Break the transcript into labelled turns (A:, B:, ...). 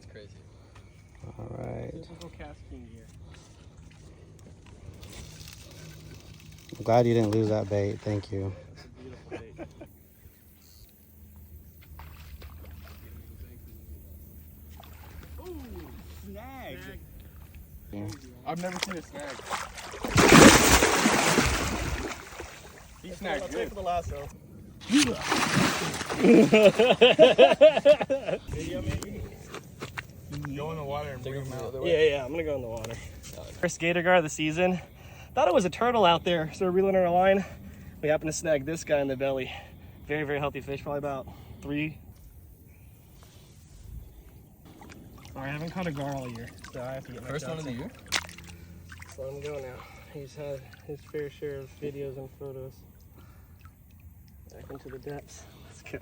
A: That's crazy.
B: All right.
C: Typical casting gear.
B: I'm glad you didn't lose that bait. Thank you.
C: That's a beautiful bait. Ooh, snag.
B: Yeah.
A: I've never seen a snag. He snagged
C: Let's
A: good.
C: wait for the lasso. Video maybe?
A: Go in the water and bring him out.
C: Yeah, I'm gonna go in the water. First gator gar of the season. Thought it was a turtle out there, so we're reeling our line. We happened to snag this guy in the belly. Very, very healthy fish, probably about 3. All right, I haven't caught a gar all year, so I have to get my
A: First one
C: shots
A: of the
C: in.
A: year?
C: So let him go now. He's had his fair share of videos and photos. Back into the depths. Let's go.